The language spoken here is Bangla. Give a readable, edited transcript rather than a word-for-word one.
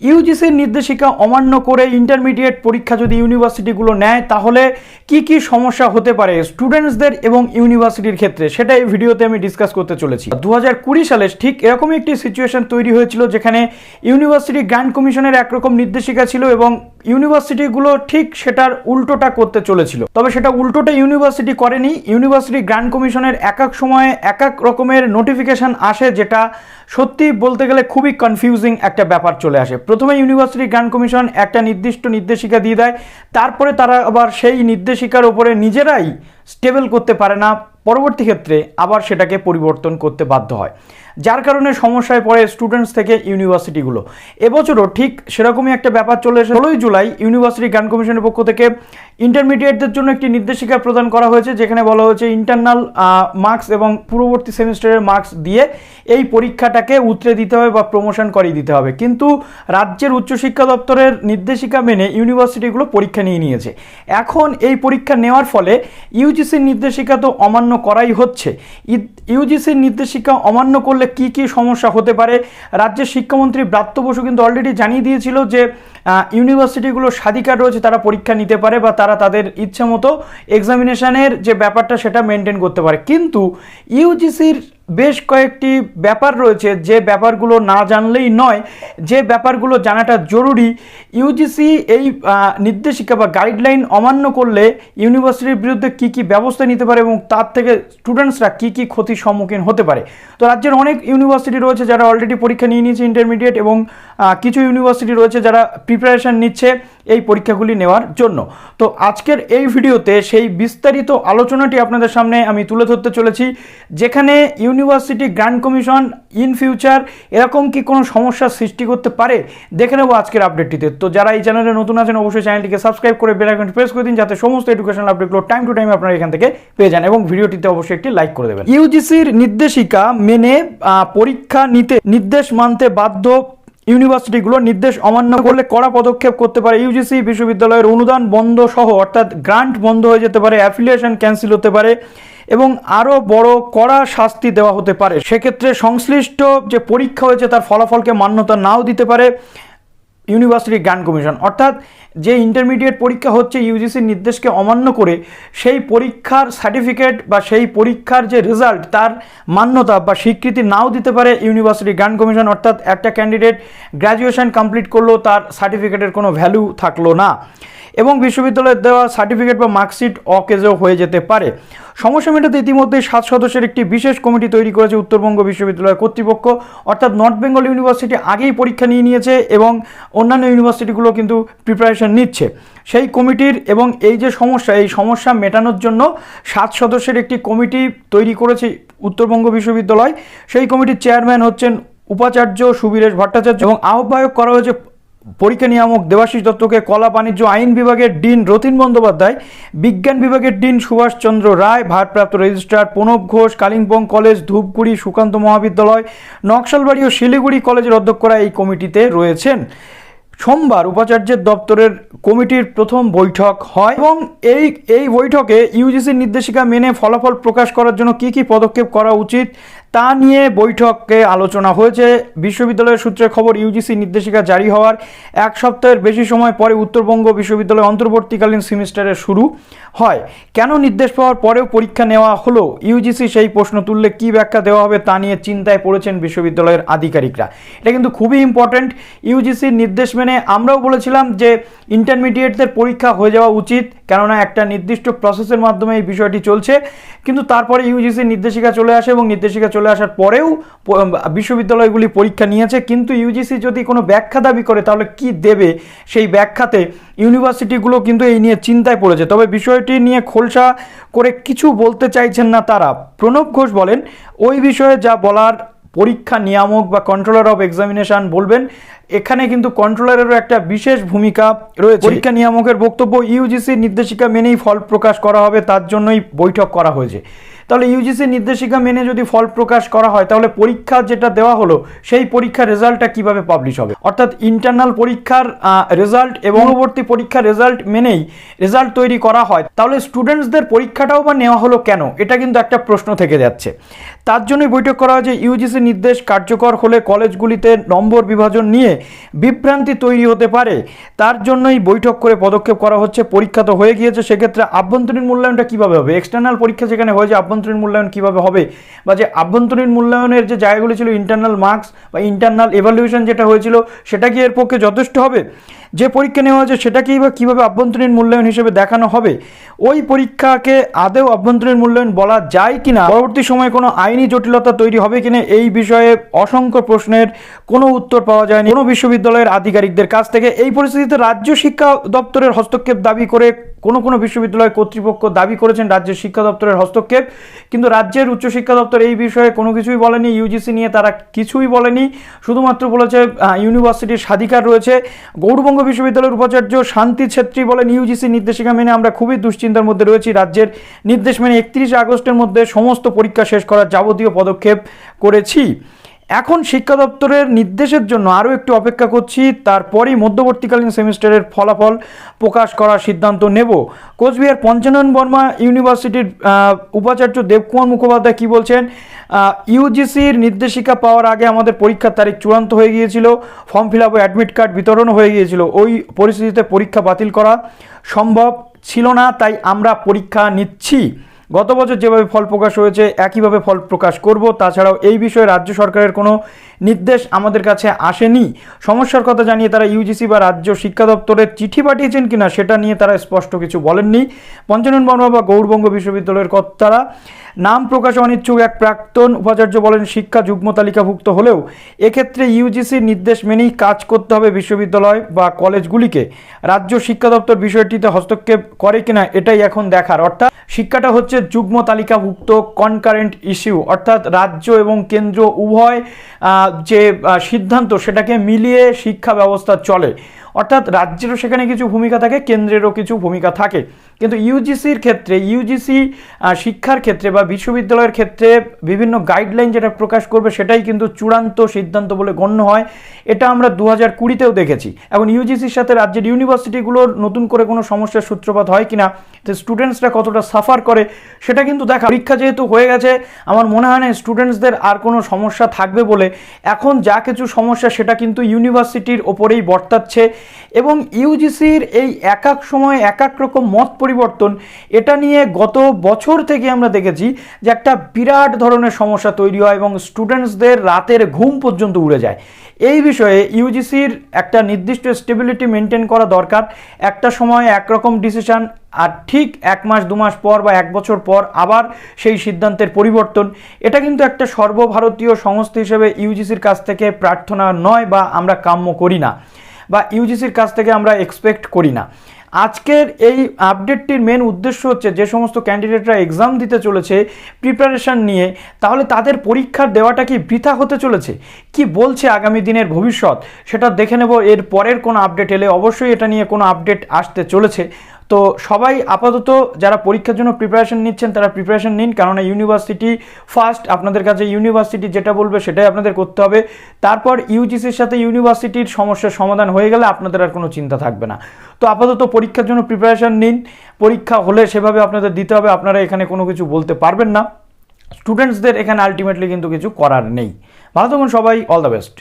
ইউজিসির নির্দেশিকা অমান্য করে ইন্টারমিডিয়েট পরীক্ষা যদি ইউনিভার্সিটিগুলো নেয় তাহলে কি কি সমস্যা হতে পারে স্টুডেন্টসদের এবং ইউনিভার্সিটির ক্ষেত্রে, সেটা এই ভিডিওতে আমি ডিসকাস করতে চলেছি। 2020 সালে ঠিক এরকমই একটি সিচুয়েশন তৈরি হয়েছিল যেখানে ইউনিভার্সিটি গ্র্যান্ট কমিশনের একরকম নির্দেশিকা ছিল এবং ইউনিভার্সিটিগুলো ঠিক সেটার উল্টোটা করতে চলেছিল। তবে সেটা উল্টোটা ইউনিভার্সিটি করেনি। ইউনিভার্সিটি গ্র্যান্ট কমিশনের এক এক সময়ে এক এক রকমের নোটিফিকেশন আসে, যেটা সত্যি বলতে গেলে খুবই কনফিউজিং একটা ব্যাপার চলে আসে। প্রথমে ইউনিভার্সিটি গ্র্যান্ট কমিশন একটা নির্দিষ্ট নির্দেশিকা দিয়ে দেয়, তারপরে তারা আবার সেই নির্দেশিকার উপরে নিজেরাই স্টেবল করতে পারে না, পরবর্তী ক্ষেত্রে আবার সেটাকে পরিবর্তন করতে বাধ্য হয়, যার কারণে সমস্যায় পড়ে স্টুডেন্টস থেকে ইউনিভার্সিটিগুলো। এবছরও ঠিক সেরকমই একটা ব্যাপার চলে এসে 16 জুলাই ইউনিভার্সিটি গ্র্যান্ট কমিশনের পক্ষ থেকে ইন্টারমিডিয়েটদের জন্য একটি নির্দেশিকা প্রদান করা হয়েছে, যেখানে বলা হয়েছে ইন্টারনাল মার্কস এবং পূর্ববর্তী সেমিস্টারের মার্কস দিয়ে এই পরীক্ষাটাকে উতরে দিতে হবে বা প্রমোশন করিয়ে দিতে হবে। কিন্তু রাজ্যের উচ্চশিক্ষা দপ্তরের নির্দেশিকা মেনে ইউনিভার্সিটিগুলো পরীক্ষা নিয়ে নিয়েছে। এখন এই পরীক্ষা নেওয়ার ফলে ইউজিসির নির্দেশিকা তো অমান্য করাই হচ্ছে। ইউজিসির নির্দেশিকা অমান্য করলে কি কি সমস্যা হতে পারে, রাজ্যের শিক্ষামন্ত্রী ব্রাত্য বসু কিন্তু অলরেডি জানিয়ে দিয়েছিল যে ইউনিভার্সিটিগুলো স্বাধিকার রয়েছে, তারা পরীক্ষা নিতে পারে বা তারা তাদের ইচ্ছে মতো এক্সামিনেশনের যে ব্যাপারটা সেটা মেনটেন করতে পারে। কিন্তু ইউজিসির বেশ কয়েকটি ব্যাপার রয়েছে যে ব্যাপারগুলো না জানলেই নয়, যে ব্যাপারগুলো জানাটা জরুরি। ইউজিসি এই নির্দেশিকা বা গাইডলাইন অমান্য করলে ইউনিভার্সিটির বিরুদ্ধে কি কি ব্যবস্থা নিতে পারে এবং তার থেকে স্টুডেন্টসরা কি কি ক্ষতির সম্মুখীন হতে পারে। তো রাজ্যের অনেক ইউনিভার্সিটি রয়েছে যারা অলরেডি পরীক্ষা নিয়ে নিয়েছে ইন্টারমিডিয়েট, এবং কিছু ইউনিভার্সিটি রয়েছে যারা প্রিপারেশন নিচ্ছে এই পরীক্ষাগুলি নেওয়ার জন্য। তো আজকের এই ভিডিওতে সেই বিস্তারিত আলোচনাটি আপনাদের সামনে আমি তুলে ধরতে চলেছি, যেখানে university grant commission in future এরকম কি কোনো সমস্যার সৃষ্টি করতে পারে দেখে নেবো আজকের আপডেটটিতে। তো যারা এই চ্যানেলে নতুন আছেন অবশ্যই চ্যানেলটিকে সাবস্ক্রাইব করে বেল আইকনটি প্রেস করে দিন, যাতে সমস্ত এডুকেশনাল আপডেটগুলো টাইম টু টাইম আপনারা এখান থেকে পেয়ে যান, এবং ভিডিওটিতে অবশ্যই একটি লাইক করে দেবেন। ইউজিসির নির্দেশিকা মেনে পরীক্ষা নিতে নির্দেশ মানতে বাধ্য ইউনিভার্সিটিগুলো, নির্দেশ অমান্য করলে কড়া পদক্ষেপ করতে পারে ইউজিসি। বিশ্ববিদ্যালয়ের অনুদান বন্ধ সহ অর্থাৎ গ্রান্ট বন্ধ হয়ে যেতে পারে, অ্যাফিলিয়েশন ক্যান্সেল হতে পারে এবং আরও বড় কড়া শাস্তি দেওয়া হতে পারে। সেক্ষেত্রে সংশ্লিষ্ট যে পরীক্ষা হয়েছে তার ফলাফলকে মান্যতা নাও দিতে পারে ইউনিভার্সিটি গ্র্যান্ট কমিশন। অর্থাৎ যে ইন্টারমিডিয়েট পরীক্ষা হচ্ছে ইউজিসির নির্দেশকে অমান্য করে সেই পরীক্ষার সার্টিফিকেট বা সেই পরীক্ষার যে রেজাল্ট তার মান্যতা বা স্বীকৃতি নাও দিতে পারে ইউনিভার্সিটি গ্র্যান্ট কমিশন। অর্থাৎ একটা ক্যান্ডিডেট গ্র্যাজুয়েশন কমপ্লিট করলো, তার সার্টিফিকেটের কোনো ভ্যালু থাকলো না এবং বিশ্ববিদ্যালয়ের দেওয়া সার্টিফিকেট বা মার্কশিট অকেজও হয়ে যেতে পারে। সমস্যা মেটাতে ইতিমধ্যে 7 সদস্যের একটি বিশেষ কমিটি তৈরি করেছে উত্তরবঙ্গ বিশ্ববিদ্যালয় কর্তৃপক্ষ। অর্থাৎ নর্থ বেঙ্গল ইউনিভার্সিটি আগেই পরীক্ষা নিয়ে নিয়েছে এবং অন্যান্য ইউনিভার্সিটিগুলো কিন্তু প্রিপারেশন নিচ্ছে। সেই কমিটির এবং এই যে সমস্যা, এই সমস্যা মেটানোর জন্য 7 সদস্যের একটি কমিটি তৈরি করেছে উত্তরবঙ্গ বিশ্ববিদ্যালয়। সেই কমিটির চেয়ারম্যান হচ্ছেন উপাচার্য সুবীরেশ ভট্টাচার্য এবং আহ্বায়ক করা হয়েছে পরীক্ষা নিয়ামক দেবাশিস দত্তকে, কলা বাণিজ্য আইন বিভাগের ডিন রতিন বন্দ্যোপাধ্যায়, বিজ্ঞান বিভাগের ডিন সুভাষচন্দ্র রায়, ভারপ্রাপ্ত রেজিস্ট্রার প্রণব ঘোষ, কালিম্পং কলেজ, ধূপগুড়ি সুকান্ত মহাবিদ্যালয়, নকশালবাড়ি ও শিলিগুড়ি কলেজের অধ্যক্ষরা এই কমিটিতে রয়েছেন। সোমবার উপাচার্যের দপ্তরের কমিটির প্রথম বৈঠক হয় এবং এই বৈঠকে ইউজিসির নির্দেশিকা মেনে ফলাফল প্রকাশ করার জন্য কী কী পদক্ষেপ করা উচিত তা নিয়ে বৈঠকে আলোচনা হয়েছে। বিশ্ববিদ্যালয়ের সূত্রে খবর, ইউজিসি নির্দেশিকা জারি হওয়ার 1 সপ্তাহের বেশি সময় পরে উত্তরবঙ্গ বিশ্ববিদ্যালয় অন্তর্বর্তীকালীন সেমিস্টারের শুরু হয়। কেন নির্দেশ পাওয়ার পরেও পরীক্ষা নেওয়া হলো, ইউজিসি সেই প্রশ্ন তুললে কী ব্যাখ্যা দেওয়া হবে তা নিয়ে চিন্তায় পড়েছেন বিশ্ববিদ্যালয়ের আধিকারিকরা। এটা কিন্তু খুবই ইম্পর্ট্যান্ট। ইউজিসির নির্দেশ মেনে আমরাও বলেছিলাম যে ইন্টারমিডিয়েটদের পরীক্ষা হয়ে যাওয়া উচিত, কেননা একটা নির্দিষ্ট প্রসেসের মাধ্যমে এই বিষয়টি চলছে। কিন্তু তারপরে ইউজিসির নির্দেশিকা চলে আসে এবং নির্দেশিকা চলে আসার পরেও বিশ্ববিদ্যালয়গুলি পরীক্ষা নিয়েছে। কিন্তু ইউজিসি যদি কোনো ব্যাখ্যা দাবি করে তাহলে কি দেবে, সেই ব্যাখ্যাতে ইউনিভার্সিটিগুলো কিন্তু এই নিয়ে চিন্তায় পড়েছে। তবে বিষয়টি নিয়ে খোলসা করে কিছু বলতে চাইছেন না তারা। প্রণব ঘোষ বলেন, ওই বিষয়ে যা বলার পরীক্ষা নিয়ামক বা কন্ট্রোলার অফ এক্সামিনেশন বলবেন। এখানে কিন্তু কন্ট্রোলারেরও একটা বিশেষ ভূমিকা রয়েছে। পরীক্ষা নিয়ামকের বক্তব্য, ইউজিসির নির্দেশিকা মেনেই ফল প্রকাশ করা হবে, তার জন্যই বৈঠক করা হয়েছে। তাহলে ইউজিসির নির্দেশিকা মেনে যদি ফল প্রকাশ করা হয় তাহলে পরীক্ষা যেটা দেওয়া হলো সেই পরীক্ষার রেজাল্টটা কিভাবে পাবলিশ হবে। অর্থাৎ ইন্টারনাল পরীক্ষার রেজাল্ট এবং পরবর্তী পরীক্ষার রেজাল্ট মেনেই রেজাল্ট তৈরি করা হয়, তাহলে স্টুডেন্টসদের পরীক্ষাটাও বা নেওয়া হলো কেন, এটা কিন্তু একটা প্রশ্ন থেকে যাচ্ছে। তার জন্যই বৈঠক করা হয় যে ইউজিসি নির্দেশ কার্যকর হলে কলেজগুলিতে নম্বর বিভাজন নিয়ে বিভ্রান্তি তৈরি হতে পারে। তার জন্যই বৈঠক করে পদক্ষেপ করা হচ্ছে। পরীক্ষা তো হয়ে গিয়েছে, সেক্ষেত্রে আভ্যন্তরীণ মূল্যায়নটা কীভাবে হবে, এক্সটার্নাল পরীক্ষা যেখানে হয়ে যায় আভ্যন্তরীণ মূল্যায়ন কীভাবে হবে, বা যে আভ্যন্তরীণ মূল্যায়নের যে জায়গাগুলি ছিল ইন্টারনাল মার্কস বা ইন্টারনাল এভালুয়েশন যেটা হয়েছিল সেটা কি এর পক্ষে যথেষ্ট হবে? যে পরীক্ষা নেওয়া হয়েছে সেটাকেই বা কীভাবে আভ্যন্তরীণ মূল্যায়ন হিসেবে দেখানো হবে? ওই পরীক্ষাকে আদৌ আভ্যন্তরীণ মূল্যায়ন বলা যায় কিনা, পরবর্তী সময়ে কোনো আইনি জটিলতা তৈরি হবে কিনা, এই বিষয়ে অসংখ্য প্রশ্নের কোনো উত্তর পাওয়া যায়নি কোনো বিশ্ববিদ্যালয়ের আধিকারিকদের কাছ থেকে। এই পরিস্থিতিতে রাজ্য শিক্ষা দপ্তরের হস্তক্ষেপ দাবি করে কোনো বিশ্ববিদ্যালয় কর্তৃপক্ষ দাবি করেছেন রাজ্যের শিক্ষা দপ্তরের হস্তক্ষেপ, কিন্তু রাজ্যের উচ্চশিক্ষা দপ্তর এই বিষয়ে কোনো কিছুই বলেনি। ইউজিসি নিয়ে তারা কিছুই বলেনি, শুধুমাত্র বলেছে ইউনিভার্সিটির স্বাধিকার রয়েছে। গৌড়বঙ্গ বিশ্ববিদ্যালয়ের উপাচার্য শান্তি ছেত্রী বলেন, ইউজিসি নির্দেশিকা মেনে আমরা খুবই দুশ্চিন্তার মধ্যে রয়েছি। রাজ্যের নির্দেশ মেনে 31 আগস্টের মধ্যে সমস্ত পরীক্ষা শেষ করার যাবতীয় পদক্ষেপ করেছি। এখন শিক্ষা দপ্তরের নির্দেশের জন্য আরও একটু অপেক্ষা করছি, তারপরেই মধ্যবর্তীকালীন সেমিস্টারের ফলাফল প্রকাশ করার সিদ্ধান্ত নেব। কোচবিহার পঞ্চানন বর্মা ইউনিভার্সিটির উপাচার্য দেবকুমার মুখোপাধ্যায় কি বলছেন, ইউজিসির নির্দেশিকা পাওয়ার আগে আমাদের পরীক্ষার তারিখ চূড়ান্ত হয়ে গিয়েছিল, ফর্ম ফিল আপ ও অ্যাডমিট কার্ড বিতরণও হয়ে গিয়েছিল। ওই পরিস্থিতিতে পরীক্ষা বাতিল করা সম্ভব ছিল না, তাই আমরা পরীক্ষা নিচ্ছি। গত বছর যেভাবে ফল প্রকাশ হয়েছে একইভাবে ফল প্রকাশ করব। তাছাড়াও এই বিষয়ে রাজ্য সরকারের কোনো নির্দেশ আমাদের কাছে আসেনি। সমস্যার কথা জানিয়ে তারা ইউজিসি বা রাজ্য শিক্ষা দপ্তরের চিঠি পাঠিয়েছেন কিনা সেটা নিয়ে তারা স্পষ্ট কিছু বলেননি। পঞ্চানন বর্মা বা গৌড়বঙ্গ বিশ্ববিদ্যালয়ের কর্তারা নাম প্রকাশে অনিচ্ছুক এক প্রাক্তন উপাচার্য বলেন, শিক্ষা যুগ্ম তালিকাভুক্ত হলেও এক্ষেত্রে ইউজিসির নির্দেশ মেনেই কাজ করতে হবে বিশ্ববিদ্যালয় বা কলেজগুলিকে। রাজ্য শিক্ষা দপ্তর বিষয়টিতে হস্তক্ষেপ করে কিনা এটাই এখন দেখার। অর্থাৎ শিক্ষাটা হচ্ছে যুগ্ম তালিকাভুক্ত কনকারেন্ট ইস্যু, অর্থাৎ রাজ্য এবং কেন্দ্র উভয় যে সিদ্ধান্ত সেটাকে মিলিয়ে শিক্ষা ব্যবস্থা চলে। অর্থাৎ রাজ্যেরও সেখানে কিছু ভূমিকা থাকে, কেন্দ্রেরও কিছু ভূমিকা থাকে। কিন্তু ইউজিসির ক্ষেত্রে, ইউজিসি শিক্ষার ক্ষেত্রে বা বিশ্ববিদ্যালয়ের ক্ষেত্রে বিভিন্ন গাইডলাইন যেটা প্রকাশ করবে সেটাই কিন্তু চূড়ান্ত সিদ্ধান্ত বলে গণ্য হয়। এটা আমরা 2020-তেও দেখেছি। এখন ইউজিসির সাথে রাজ্যের ইউনিভার্সিটিগুলোর নতুন করে কোনো সমস্যার সূত্রপাত হয় কিনা, যে স্টুডেন্টসরা কতটা সাফার করে সেটা কিন্তু দেখা। পরীক্ষা যেহেতু হয়ে গেছে, আমার মনে হয় না স্টুডেন্টসদের আর কোনো সমস্যা থাকবে বলে। এখন যা কিছু সমস্যা সেটা কিন্তু ইউনিভার্সিটির ওপরেই বর্তাচ্ছে, এবং ইউজিসির এই এক এক সময় এক এক রকম মত পরিবর্তন, এটা নিয়ে গত বছর থেকে আমরা দেখেছি যে একটা বিরাট ধরনের সমস্যা তৈরি হয় এবং স্টুডেন্টসদের রাতের ঘুম পর্যন্ত উড়ে যায়। এই বিষয়ে ইউজিসির একটা নির্দিষ্ট স্টেবিলিটি মেনটেন করা দরকার। একটা সময় একরকম ডিসিশন, আর ঠিক 1 মাস 2 মাস পর বা 1 বছর পর আবার সেই সিদ্ধান্তের পরিবর্তন, এটা কিন্তু একটা সর্বভারতীয় সংস্থা হিসেবে ইউজিসির কাছ থেকে প্রার্থনা নয়, বা আমরা কাম্য করি না, বা ইউজিসির কাছ থেকে আমরা এক্সপেক্ট করি না। আজকের এই আপডেটটির মেন উদ্দেশ্য হচ্ছে যে সমস্ত ক্যান্ডিডেটরা এক্সাম দিতে চলেছে প্রিপারেশন নিয়ে, তাহলে তাদের পরীক্ষার দেওয়াটা কি বৃথা হতে চলেছে, কি বলছে আগামী দিনের ভবিষ্যৎ, সেটা দেখে নেব। এর পরের কোনো আপডেট এলে অবশ্যই এটা নিয়ে কোনো আপডেট আসতে চলেছে। তো সবাই আপাতত যারা পরীক্ষার জন্য প্রিপারেশন নিচ্ছেন তারা প্রিপারেশন নিন, কেননা ইউনিভার্সিটি ফার্স্ট। আপনাদের কাছে ইউনিভার্সিটি যেটা বলবে সেটাই আপনাদের করতে হবে। তারপর ইউজিসির সাথে ইউনিভার্সিটির সমস্যার সমাধান হয়ে গেলে আপনাদের আর কোনো চিন্তা থাকবে না। তো আপাতত পরীক্ষার জন্য প্রিপারেশন নিন, পরীক্ষা হলে সেভাবে আপনাদের দিতে হবে। আপনারা এখানে কোনো কিছু বলতে পারবেন না, স্টুডেন্টসদের এখানে আলটিমেটলি কিন্তু কিছু করার নেই। ভালো থাকুন সবাই, অল দ্য বেস্ট।